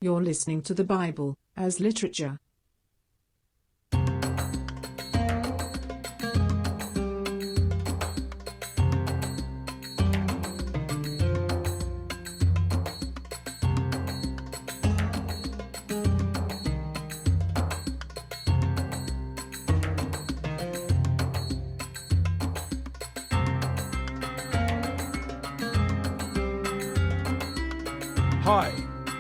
You're listening to the Bible as literature. Hi,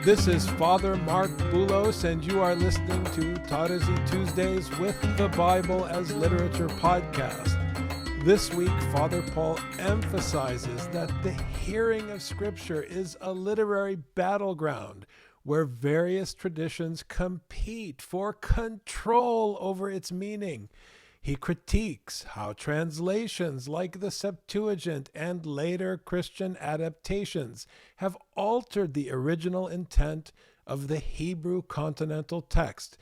this is Father Mark Boulos, and you are listening to Taughtasy Tuesdays with the Bible as Literature podcast. This week, Father Paul emphasizes that the hearing of Scripture is a literary battleground where various traditions compete for control over its meaning. He critiques how translations like the Septuagint and later Christian adaptations have altered the original intent of the Hebrew consonantal text,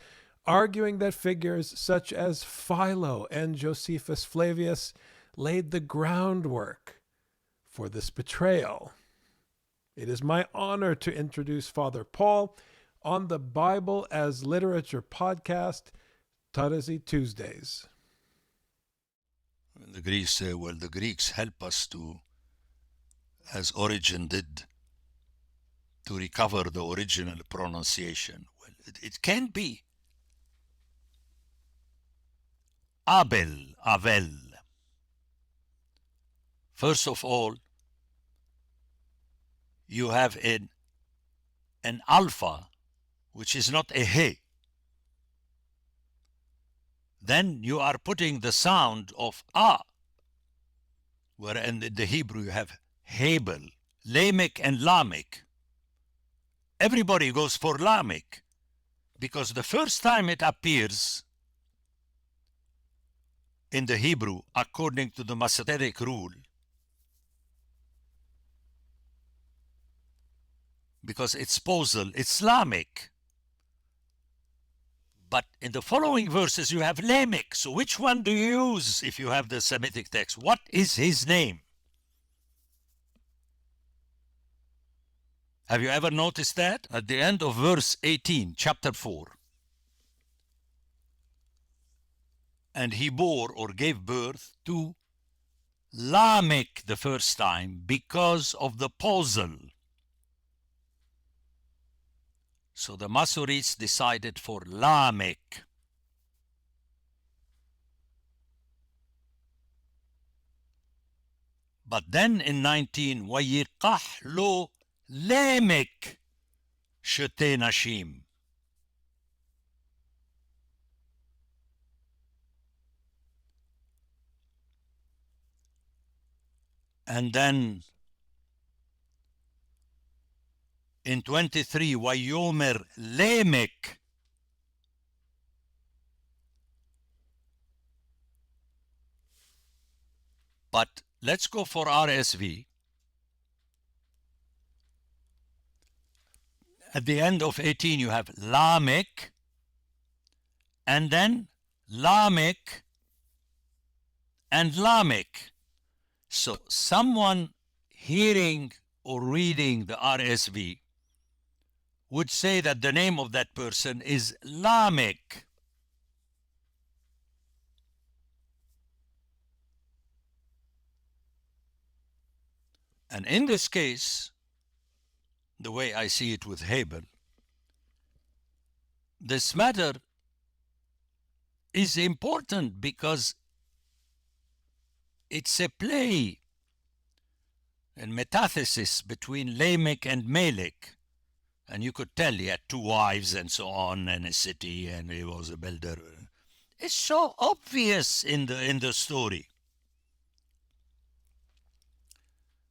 arguing that figures such as Philo and Josephus Flavius laid the groundwork for this betrayal. It is my honor to introduce Father Paul on the Bible as Literature podcast, Taughtasy Tuesdays. The Greeks say, well, the Greeks help us to, as Origen did, to recover the original pronunciation. Well, it can't be. Avel. First of all, you have an alpha, which is not a he. Then you are putting the sound of a, where in the Hebrew you have Hebel, Lamech and Lamech. Everybody goes for Lamech because the first time it appears in the Hebrew, according to the Masoretic rule, because it's posal, it's Lamech. But in the following verses, you have Lamech. So which one do you use if you have the Semitic text? What is his name? Have you ever noticed that? At the end of verse 18, chapter 4. And he bore or gave birth to Lamech the first time because of the posal. So the Masoretes decided for Lamech. But then in 19, وَيِقَحْ لُو Lamech shete nashim. And then in 23, Wayomer Lamech. But let's go for RSV. At the end of 18, you have Lamech, and then Lamech and Lamech. So someone hearing or reading the RSV would say that the name of that person is Lamech. And in this case, the way I see it with Hebel, this matter is important because it's a play and metathesis between Lamech and Melech. And you could tell he had two wives and so on, and a city, and he was a builder. It's so obvious in the story.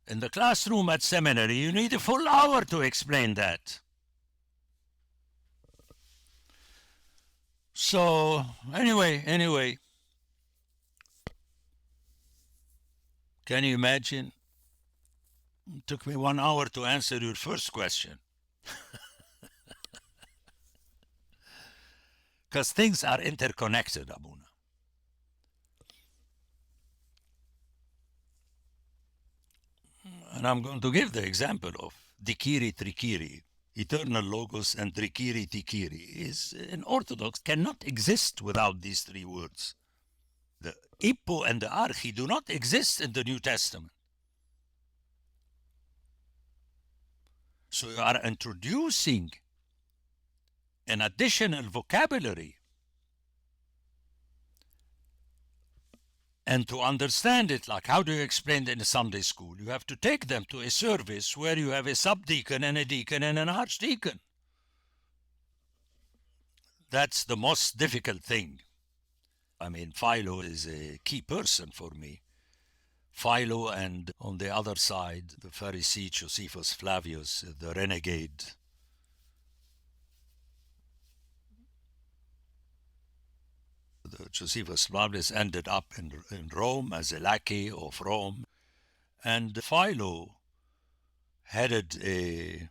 In the classroom at seminary, you need a full hour to explain that. So, anyway, can you imagine? It took me 1 hour to answer your first question. Because things are interconnected, Abuna. And I'm going to give the example of Dikiri Trikiri. eternal logos, and trikiri tikiri, is in Orthodox cannot exist without these three words. The ippo and the archi do not exist in the New Testament. So you are introducing an additional vocabulary. And to understand it, like how do you explain it in a Sunday school? You have to take them to a service where you have a subdeacon and a deacon and an archdeacon. That's the most difficult thing. I mean, Philo is a key person for me. Philo, and on the other side, the Pharisee Josephus Flavius, the renegade. The Josephus Flavius ended up in Rome as a lackey of Rome, and Philo headed a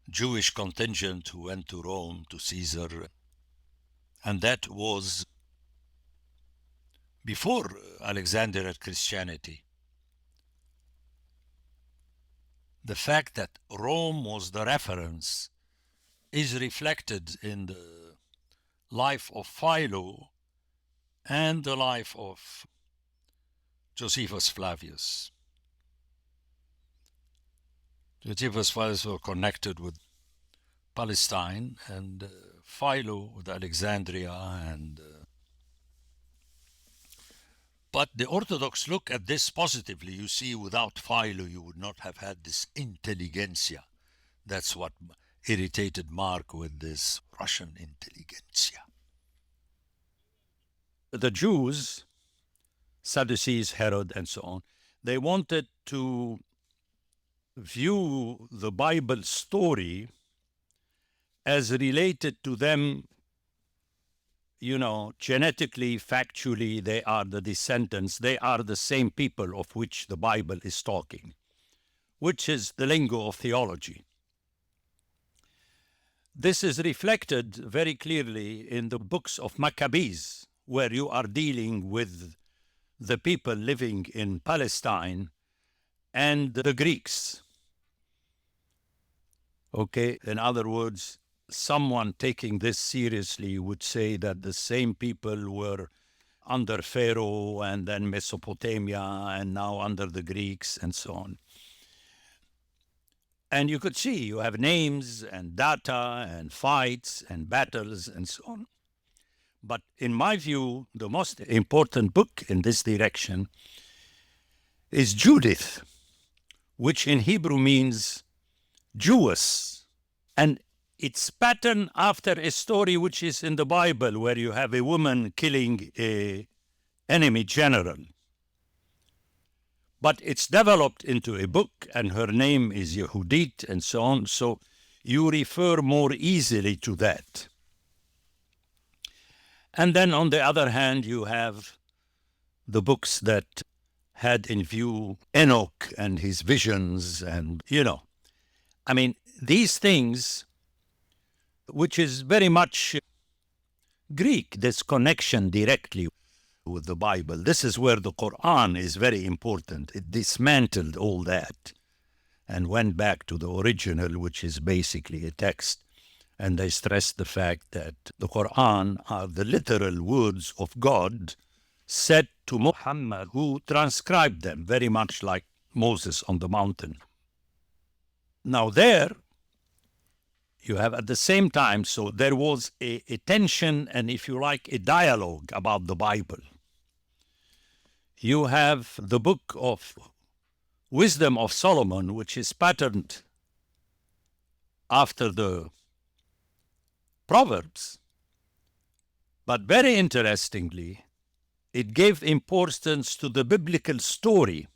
Jewish contingent who went to Rome, to Caesar, and that was before Alexandrian Christianity. The fact that Rome was the reference is reflected in the life of Philo and the life of Josephus Flavius. Josephus Flavius were connected with Palestine, and Philo with Alexandria, and but the Orthodox look at this positively. You see, without Philo, you would not have had this intelligentsia. That's what irritated Mark with this Russian intelligentsia. The Jews, Sadducees, Herod, and so on, they wanted to view the Bible story as related to them, genetically, factually, they are the descendants, they are the same people of which the Bible is talking, which is the lingo of theology. This is reflected very clearly in the books of Maccabees, where you are dealing with the people living in Palestine and the Greeks. Okay, in other words, someone taking this seriously would say that the same people were under Pharaoh and then Mesopotamia and now under the Greeks and so on. And you could see you have names and data and fights and battles and so on. But in my view, the most important book in this direction is Judith, which in Hebrew means Jewess. And it's patterned after a story which is in the Bible, where you have a woman killing an enemy general. But it's developed into a book, and her name is Yehudit, and so on. So you refer more easily to that. And then on the other hand, you have the books that had in view Enoch and his visions, and, I mean, these things, which is very much Greek, this connection directly with the Bible. This is where the Quran is very important. It dismantled all that and went back to the original, which is basically a text. And they stressed the fact that the Quran are the literal words of God said to Muhammad, who transcribed them, very much like Moses on the mountain. Now there, you have at the same time, so there was a tension and, if you like, a dialogue about the Bible. You have the book of Wisdom of Solomon, which is patterned after the Proverbs. But very interestingly, it gave importance to the biblical story,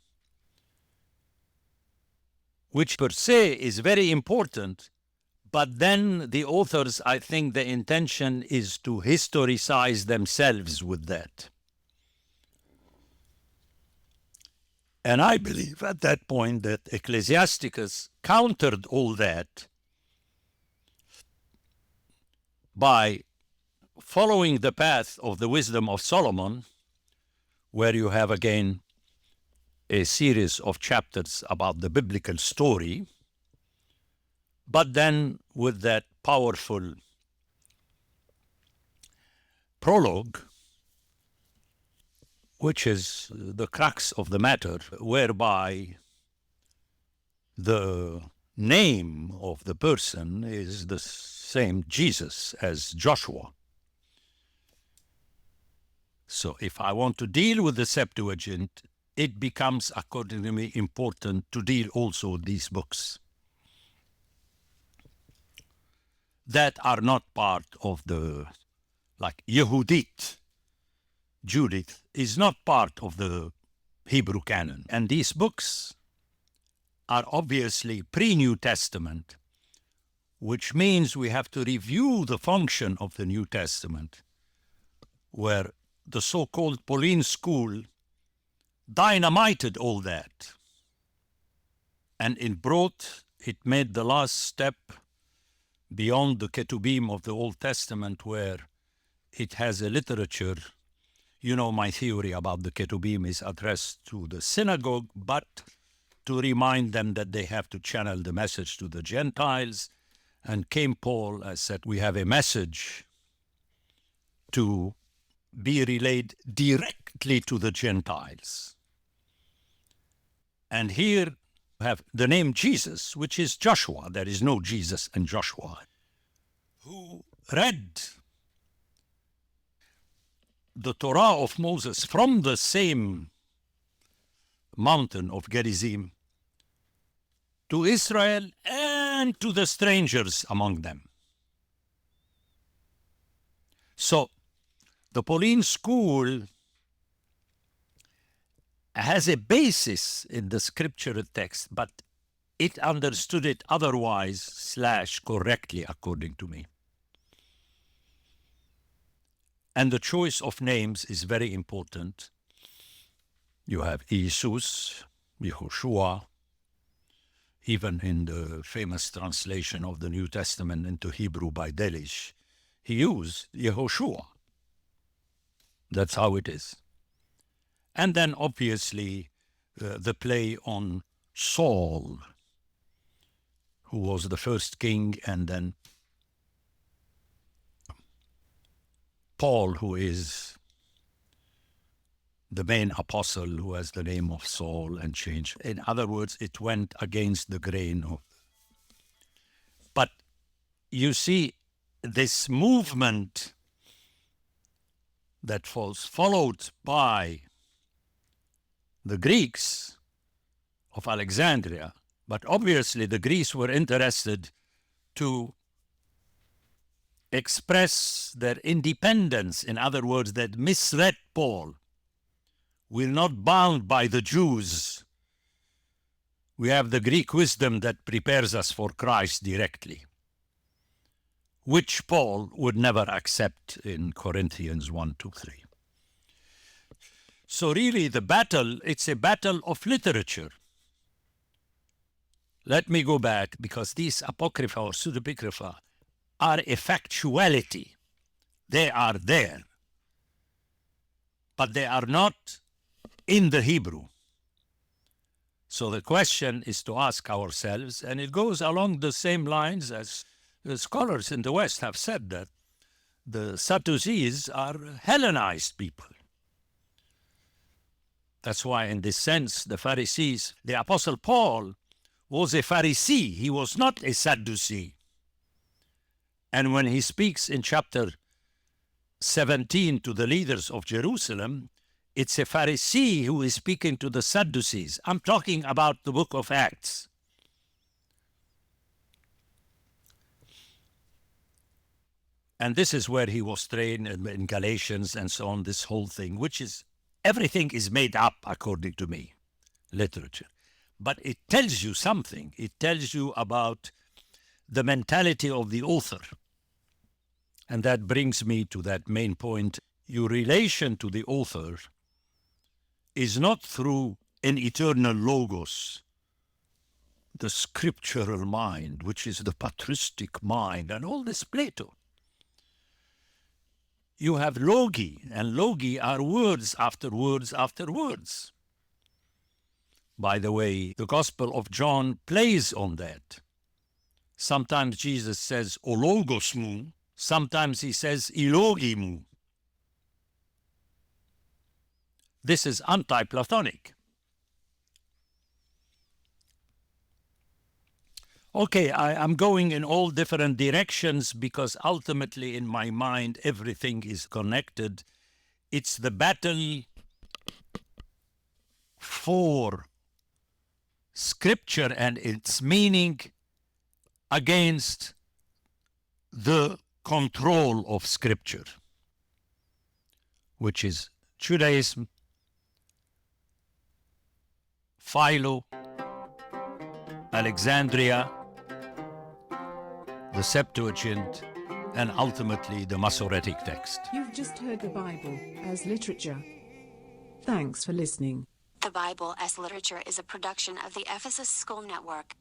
which per se is very important. But then the authors, I think the intention is to historicize themselves with that. And I believe at that point that Ecclesiasticus countered all that by following the path of the Wisdom of Solomon, where you have again a series of chapters about the biblical story, But then with that powerful prologue, which is the crux of the matter, whereby the name of the person is the same Jesus as Joshua. So if I want to deal with the Septuagint, it becomes, according to me, important to deal also with these books that are not part of the, like Yehudit, Judith, is not part of the Hebrew canon. And these books are obviously pre-New Testament, which means we have to review the function of the New Testament, where the so-called Pauline school dynamited all that. And it made the last step beyond the Ketubim of the Old Testament, where it has a literature. You know, my theory about the Ketubim is addressed to the synagogue, but to remind them that they have to channel the message to the Gentiles. And came Paul and said, we have a message to be relayed directly to the Gentiles. And here we have the name Jesus, which is Joshua. There is no Jesus and Joshua. Who read the Torah of Moses from the same mountain of Gerizim to Israel and to the strangers among them. So the Pauline school has a basis in the scriptural text, but it understood it otherwise / correctly, according to me. And the choice of names is very important. You have Jesus, Yehoshua, even in the famous translation of the New Testament into Hebrew by Delitzsch, he used Yehoshua. That's how it is. And then obviously the play on Saul, who was the first king, and then Paul, who is the main apostle, who has the name of Saul and changed. In other words, it went against the grain of. But you see, this movement that was followed by the Greeks of Alexandria, but obviously the Greeks were interested to express their independence. In other words, that misread Paul. We're not bound by the Jews. We have the Greek wisdom that prepares us for Christ directly, which Paul would never accept in Corinthians 1, 2, 3. So really the battle, it's a battle of literature. Let me go back, because these apocrypha or pseudepigrapha are a factuality. They are there, but they are not in the Hebrew. So the question is to ask ourselves, and it goes along the same lines as the scholars in the West have said, that the Sadducees are Hellenized people. That's why in this sense, the Pharisees, the Apostle Paul was a Pharisee. He was not a Sadducee. And when he speaks in chapter 17 to the leaders of Jerusalem, it's a Pharisee who is speaking to the Sadducees. I'm talking about the book of Acts. And this is where he was trained in Galatians and so on, this whole thing, which is, everything is made up, according to me, literature. But it tells you something. It tells you about the mentality of the author. And that brings me to that main point. Your relation to the author is not through an eternal logos, the scriptural mind, which is the patristic mind, and all this Plato. You have logi, and logi are words after words after words. By the way, the Gospel of John plays on that. Sometimes Jesus says ologosmu, sometimes he says ilogimu. This is anti-Platonic. Okay, I'm going in all different directions because ultimately in my mind everything is connected. It's the battle for Scripture and its meaning against the control of Scripture, which is Judaism, Philo, Alexandria, the Septuagint, and ultimately the Masoretic text. You've just heard the Bible as literature. Thanks for listening. The Bible as Literature is a production of the Ephesus School Network.